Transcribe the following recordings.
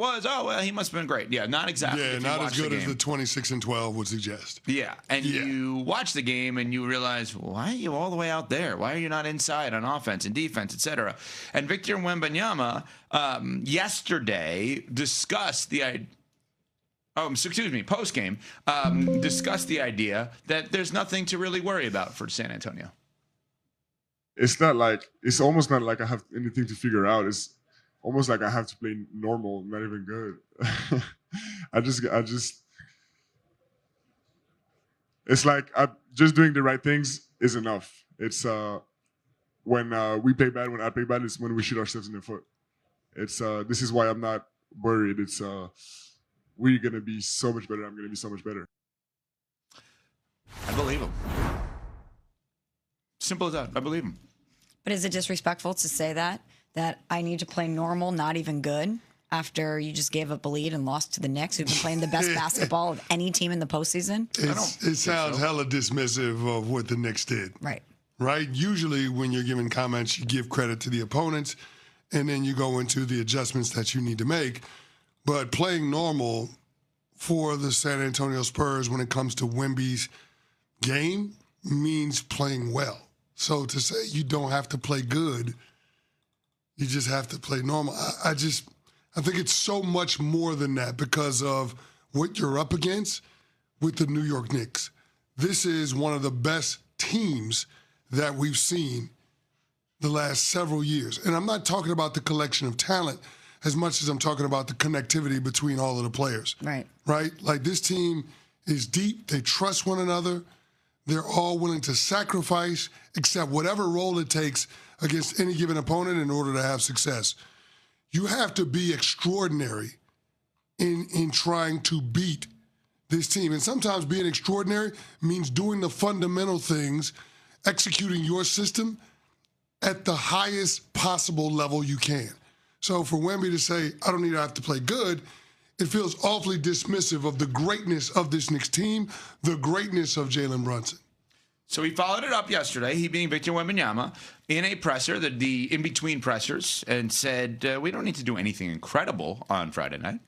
was, oh, well, he must have been great. Yeah, not exactly. Yeah, not as good as the 26-12 would suggest. Yeah, and you watch the game and you realize, why are you all the way out there? Why are you not inside on offense and defense, etc.? And Victor Wembanyama yesterday discussed the idea. Post game, discussed the idea that there's nothing to really worry about for San Antonio. It's almost not like I have anything to figure out. It's almost like I have to play normal, not even good. I just, it's like just doing the right things is enough. It's when we play bad, when I play bad, it's when we shoot ourselves in the foot. It's this is why I'm not worried. It's we're going to be so much better. I'm going to be so much better. I believe him. Simple as that. I believe him. But is it disrespectful to say that I need to play normal, not even good, after you just gave up a lead and lost to the Knicks, who've been playing the best basketball of any team in the postseason? It sounds hella dismissive of what the Knicks did. Right. Right? Usually when you're giving comments, you give credit to the opponents, and then you go into the adjustments that you need to make. But playing normal for the San Antonio Spurs when it comes to Wemby's game means playing well. So to say you don't have to play good, you just have to play normal. I think it's so much more than that because of what you're up against with the New York Knicks. This is one of the best teams that we've seen the last several years. And I'm not talking about the collection of talent as much as I'm talking about the connectivity between all of the players. Right. Right? Like, this team is deep. They trust one another. They're all willing to sacrifice, accept whatever role it takes against any given opponent in order to have success. You have to be extraordinary in trying to beat this team. And sometimes being extraordinary means doing the fundamental things, executing your system at the highest possible level you can. So for Wemby to say, I don't need to have to play good, it feels awfully dismissive of the greatness of this Knicks team, the greatness of Jalen Brunson. So he followed it up yesterday, he being Victor Wembanyama, in a presser, the in-between pressers, and said, we don't need to do anything incredible on Friday night.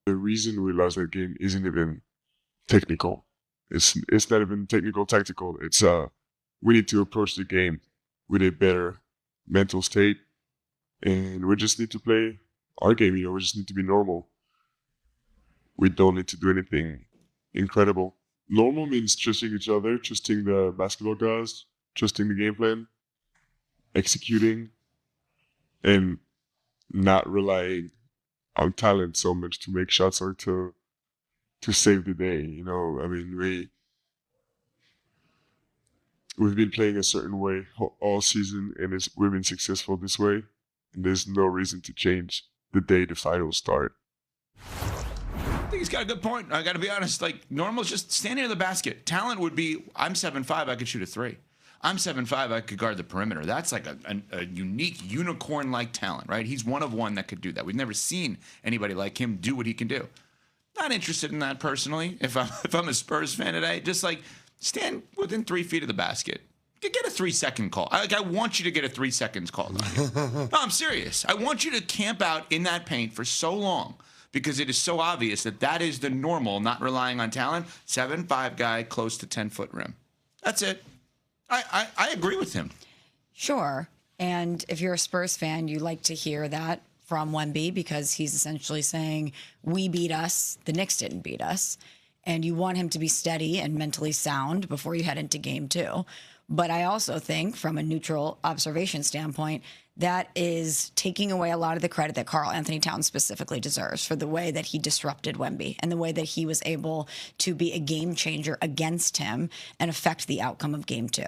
The reason we lost that game isn't even technical. It's not even technical, tactical. It's we need to approach the game with a better mental state, and we just need to play our game. We just need to be normal. We don't need to do anything incredible. Normal means trusting each other, trusting the basketball guys, trusting the game plan, executing, and not relying on talent so much to make shots or to save the day. I mean, we've been playing a certain way all season, and we've been successful this way, and there's no reason to change the day the finals start. I think he's got a good point. I got to be honest. Like, normal's just standing in the basket. Talent would be, I'm 7'5", I could shoot a three. I'm 7'5", I could guard the perimeter. That's like a unique unicorn-like talent, right? He's one of one that could do that. We've never seen anybody like him do what he can do. Not interested in that personally. If I'm a Spurs fan today, just like stand within 3 feet of the basket. Get a 3-second call. I want you to get a 3 seconds call. No, I'm serious. I want you to camp out in that paint for so long, because it is so obvious that is the normal, not relying on talent. 7'5" guy, close to 10-foot rim. That's it. I agree with him. Sure. And if you're a Spurs fan, you like to hear that from Wemby, because he's essentially saying, we beat us, the Knicks didn't beat us. And you want him to be steady and mentally sound before you head into game 2. But I also think, from a neutral observation standpoint, that is taking away a lot of the credit that Karl Anthony Towns specifically deserves for the way that he disrupted Wemby and the way that he was able to be a game changer against him and affect the outcome of game 2.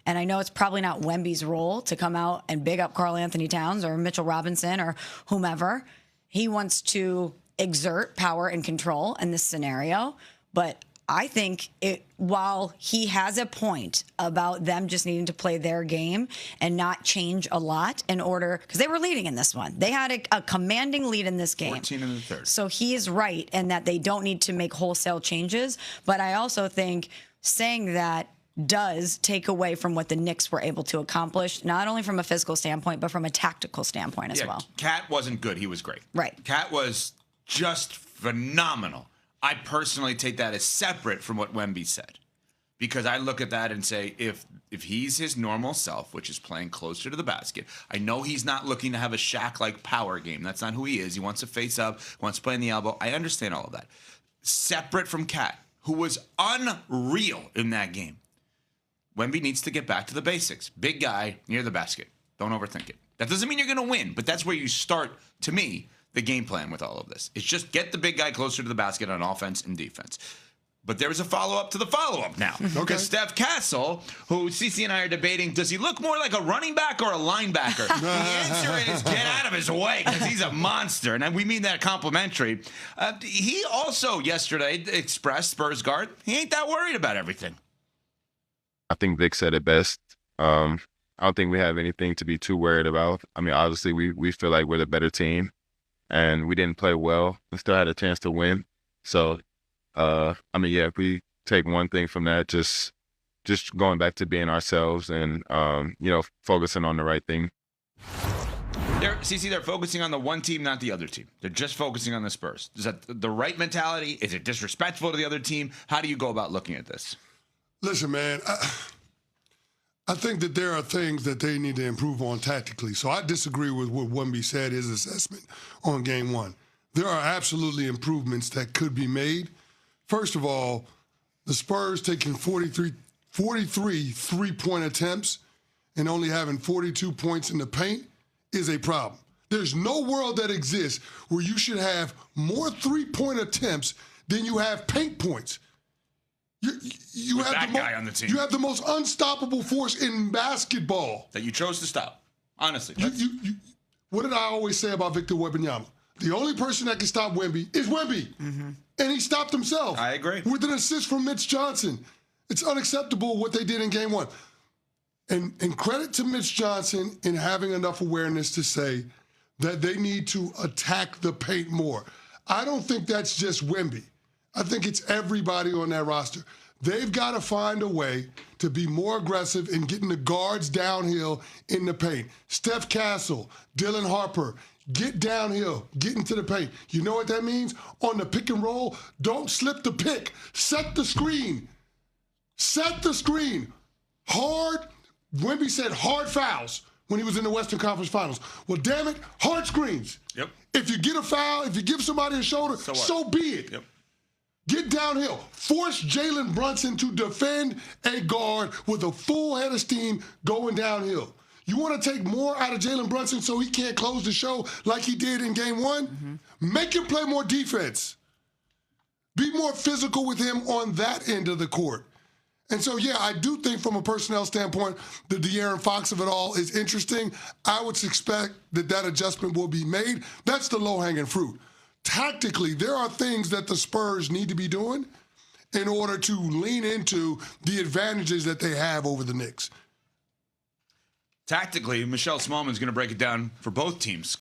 And I know it's probably not Wemby's role to come out and big up Karl Anthony Towns or Mitchell Robinson or whomever. He wants to exert power and control in this scenario, but I think while he has a point about them just needing to play their game and not change a lot in order, because they were leading in this one. They had a commanding lead in this game. 14 in the third. So he is right in that they don't need to make wholesale changes. But I also think saying that does take away from what the Knicks were able to accomplish, not only from a physical standpoint, but from a tactical standpoint as well. Cat wasn't good. He was great. Right. Cat was just phenomenal. I personally take that as separate from what Wemby said, because I look at that and say, if he's his normal self, which is playing closer to the basket, I know he's not looking to have a Shaq-like power game. That's not who he is. He wants to face up, wants to play in the elbow. I understand all of that. Separate from Cat, who was unreal in that game. Wemby needs to get back to the basics. Big guy near the basket. Don't overthink it. That doesn't mean you're going to win, but that's where you start, to me, the game plan with all of this. It's just get the big guy closer to the basket on offense and defense. But there's a follow-up to the follow-up now. Because Steph Castle, who CC and I are debating, does he look more like a running back or a linebacker? The answer is get out of his way, because he's a monster. And we mean that complimentary. He also yesterday expressed, Spurs guard, he ain't that worried about everything. I think Vic said it best. I don't think we have anything to be too worried about. I mean, obviously, we feel like we're the better team, and we didn't play well. We still had a chance to win. So, if we take one thing from that, just going back to being ourselves and, focusing on the right thing. They're focusing on the one team, not the other team. They're just focusing on the Spurs. Is that the right mentality? Is it disrespectful to the other team? How do you go about looking at this? Listen, man, I think that there are things that they need to improve on tactically. So I disagree with what Wemby said, his assessment on game one. There are absolutely improvements that could be made. First of all, the Spurs taking 43 three-point attempts and only having 42 points in the paint is a problem. There's no world that exists where you should have more three-point attempts than you have paint points. You have that guy on the team. You have the most unstoppable force in basketball. That you chose to stop, honestly. What did I always say about Victor Wembanyama? The only person that can stop Wemby is Wemby. Mm-hmm. And he stopped himself. I agree. With an assist from Mitch Johnson. It's unacceptable what they did in game one. And credit to Mitch Johnson in having enough awareness to say that they need to attack the paint more. I don't think that's just Wemby. I think it's everybody on that roster. They've got to find a way to be more aggressive in getting the guards downhill in the paint. Steph Castle, Dylan Harper, get downhill, get into the paint. You know what that means? On the pick and roll, don't slip the pick. Set the screen. Set the screen. Hard. Wemby said hard fouls when he was in the Western Conference Finals. Well, damn it, hard screens. Yep. If you get a foul, if you give somebody a shoulder, so be it. Yep. Get downhill. Force Jalen Brunson to defend a guard with a full head of steam going downhill. You want to take more out of Jalen Brunson so he can't close the show like he did in game one? Mm-hmm. Make him play more defense. Be more physical with him on that end of the court. And so, yeah, I do think from a personnel standpoint, the De'Aaron Fox of it all is interesting. I would expect that adjustment will be made. That's the low-hanging fruit. Tactically, there are things that the Spurs need to be doing in order to lean into the advantages that they have over the Knicks. Tactically, Michelle Smallman's going to break it down for both teams.